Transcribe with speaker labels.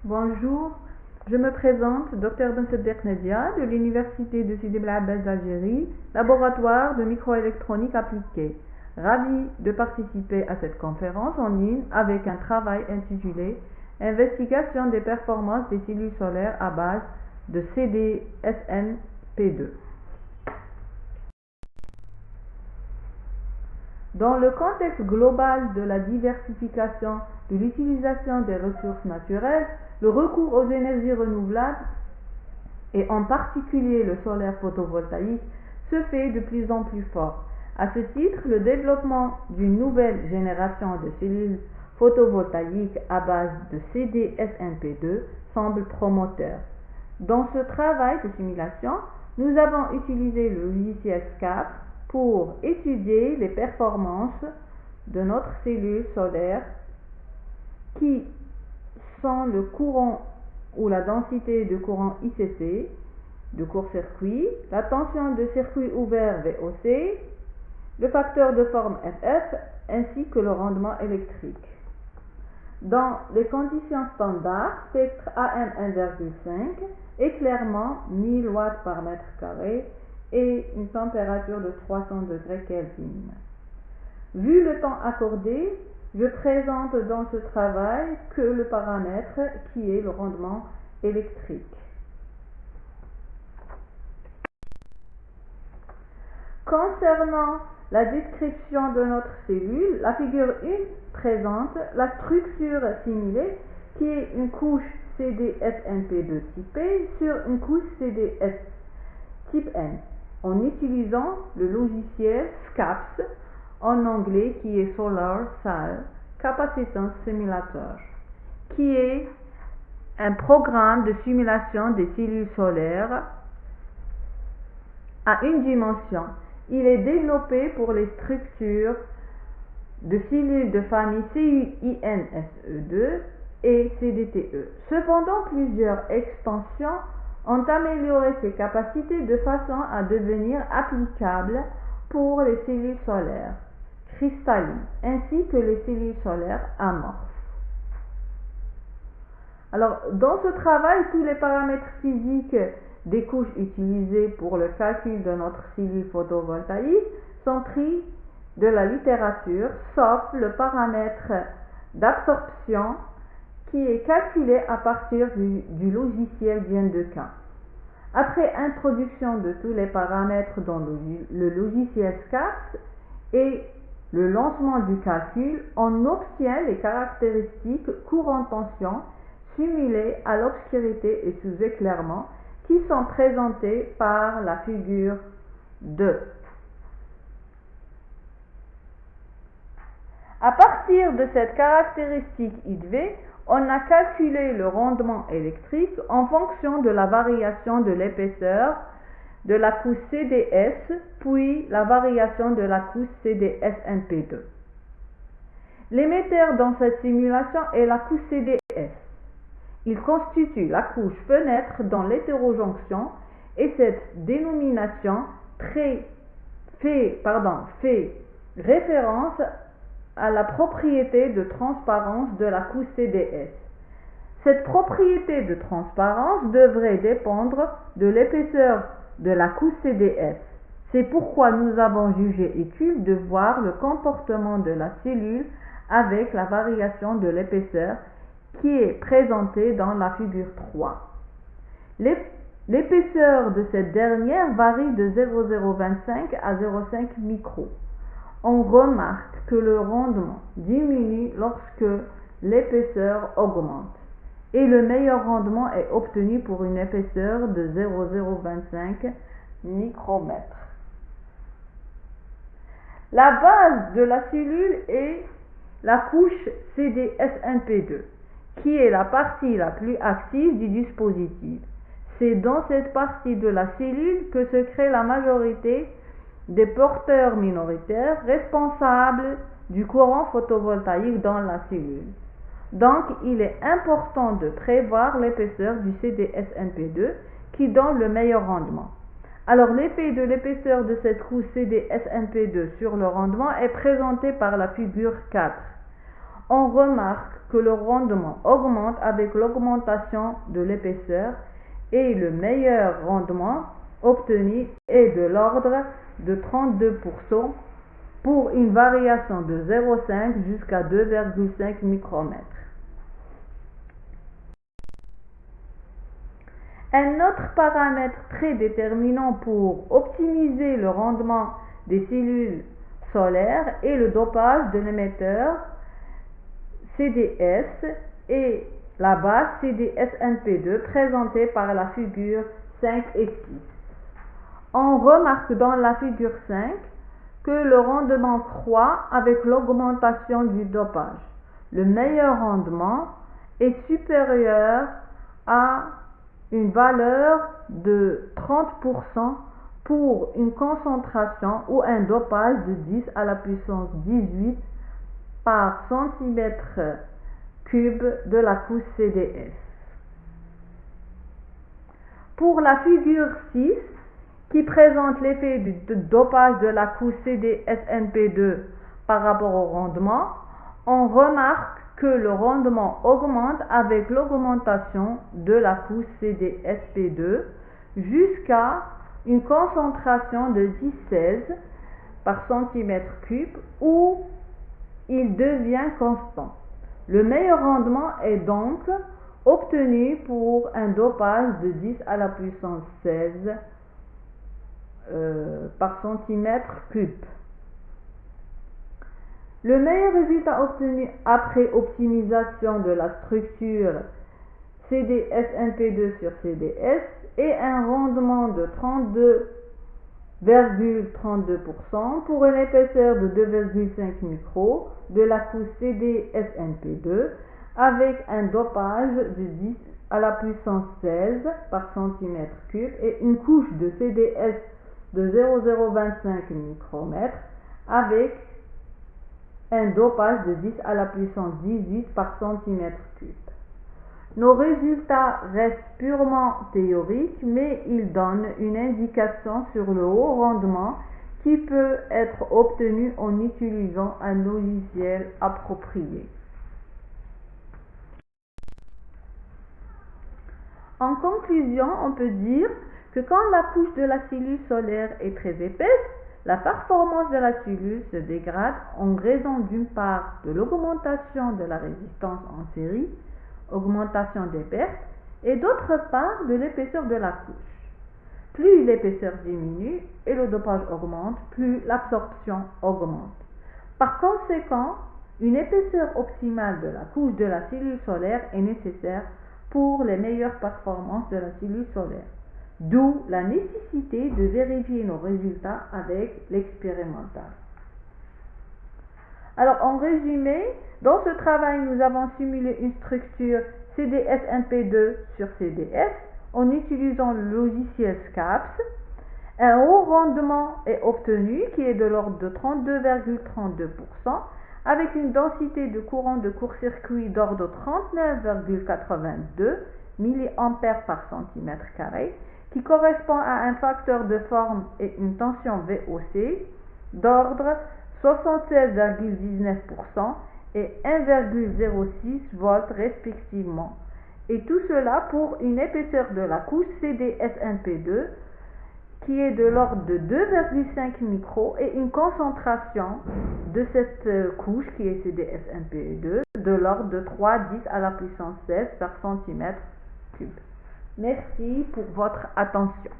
Speaker 1: Bonjour, je me présente, Dr Bensedek Nedia de l'Université de Sidi Bel Abbès d'Algérie, laboratoire de microélectronique appliquée. Ravi de participer à cette conférence en ligne avec un travail intitulé Investigation des performances des cellules solaires à base de CDSNP2. Dans le contexte global de la diversification de l'utilisation des ressources naturelles, le recours aux énergies renouvelables, et en particulier le solaire photovoltaïque, se fait de plus en plus fort. À ce titre, le développement d'une nouvelle génération de cellules photovoltaïques à base de CDSNP2 semble prometteur. Dans ce travail de simulation, nous avons utilisé le logiciel SCAPS pour étudier les performances de notre cellule solaire qui sont le courant ou la densité de courant ICC, de court-circuit, la tension de circuit ouvert VOC, le facteur de forme FF, ainsi que le rendement électrique. Dans les conditions standards, spectre AM 1,5 est clairement 1000 watts par mètre carré et une température de 300 degrés Kelvin. Vu le temps accordé, je présente dans ce travail que le paramètre qui est le rendement électrique. Concernant la description de notre cellule, la figure 1 présente la structure simulée qui est une couche CDSNP2 type P sur une couche CDS type N en utilisant le logiciel SCAPS en anglais qui est Solar Cell Capacitance Simulator, qui est un programme de simulation des cellules solaires à une dimension. Il est développé pour les structures de cellules de famille CUINSE2 et CDTE. Cependant, plusieurs extensions ont amélioré ses capacités de façon à devenir applicables pour les cellules solaires cristallines ainsi que les cellules solaires amorphes. Alors, dans ce travail, tous les paramètres physiques des couches utilisées pour le calcul de notre cellule photovoltaïque sont pris de la littérature, sauf le paramètre d'absorption qui est calculé à partir du logiciel Vien2K. Après introduction de tous les paramètres dans le logiciel SCAPS et le lancement du calcul, on obtient les caractéristiques courant-tension simulées à l'obscurité et sous éclairement qui sont présentées par la figure 2. À partir de cette caractéristique IV, on a calculé le rendement électrique en fonction de la variation de l'épaisseur de la couche CDS, puis la variation de la couche CDSNP2. L'émetteur dans cette simulation est la couche CDS. Il constitue la couche fenêtre dans l'hétérojonction et cette dénomination fait référence à la propriété de transparence de la couche CDS. Cette propriété de transparence devrait dépendre de l'épaisseur de la couche CDS. C'est pourquoi nous avons jugé utile de voir le comportement de la cellule avec la variation de l'épaisseur qui est présentée dans la figure 3. L'épaisseur de cette dernière varie de 0,025 à 0,5 micros. On remarque que le rendement diminue lorsque l'épaisseur augmente et le meilleur rendement est obtenu pour une épaisseur de 0,025 micromètres. La base de la cellule est la couche CDSNP2, qui est la partie la plus active du dispositif. C'est dans cette partie de la cellule que se crée la majorité des porteurs minoritaires responsables du courant photovoltaïque dans la cellule. Donc, il est important de prévoir l'épaisseur du CDSNP2 qui donne le meilleur rendement. Alors, l'effet de l'épaisseur de cette couche CDSNP2 sur le rendement est présenté par la figure 4. On remarque que le rendement augmente avec l'augmentation de l'épaisseur et le meilleur rendement obtenu est de l'ordre de 32% pour une variation de 0,5 jusqu'à 2,5 micromètres. Un autre paramètre très déterminant pour optimiser le rendement des cellules solaires est le dopage de l'émetteur CDS et la base CDSNP2 présentée par la figure 5 et 6. On remarque dans la figure 5 que le rendement croît avec l'augmentation du dopage. Le meilleur rendement est supérieur à une valeur de 30% pour une concentration ou un dopage de 10 à la puissance 18 par centimètre cube de la couche CDS. Pour la figure 6, qui présente l'effet du dopage de la couche CDSNP2 par rapport au rendement, on remarque que le rendement augmente avec l'augmentation de la couche CDSP2 jusqu'à une concentration de 10-16 par centimètre cube où il devient constant. Le meilleur rendement est donc obtenu pour un dopage de 10 à la puissance 16 par centimètre cube. Le meilleur résultat obtenu après optimisation de la structure CDSNP2 sur CDS est un rendement de 32,32% pour une épaisseur de 2,5 micros de la couche CDSNP2 avec un dopage de 10 à la puissance 16 par centimètre cube et une couche de CDS de 0,025 micromètres avec un dopage de 10 à la puissance 18 par centimètre cube. Nos résultats restent purement théoriques, mais ils donnent une indication sur le haut rendement qui peut être obtenu en utilisant un logiciel approprié. En conclusion, on peut dire que quand la couche de la cellule solaire est très épaisse, la performance de la cellule se dégrade en raison d'une part de l'augmentation de la résistance en série, augmentation des pertes, et d'autre part de l'épaisseur de la couche. Plus l'épaisseur diminue et le dopage augmente, plus l'absorption augmente. Par conséquent, une épaisseur optimale de la couche de la cellule solaire est nécessaire pour les meilleures performances de la cellule solaire. D'où la nécessité de vérifier nos résultats avec l'expérimental. Alors, en résumé, dans ce travail, nous avons simulé une structure CDSNP2 sur CDS en utilisant le logiciel SCAPS. Un haut rendement est obtenu qui est de l'ordre de 32,32% avec une densité de courant de court-circuit d'ordre de 39,82 mA par centimètre carré qui correspond à un facteur de forme et une tension VOC d'ordre 76,19% et 1,06 volts respectivement. Et tout cela pour une épaisseur de la couche CDSNP2 qui est de l'ordre de 2,5 micros et une concentration de cette couche qui est CDSNP2 de l'ordre de 3,10 à la puissance 16 par centimètre cube. Merci pour votre attention.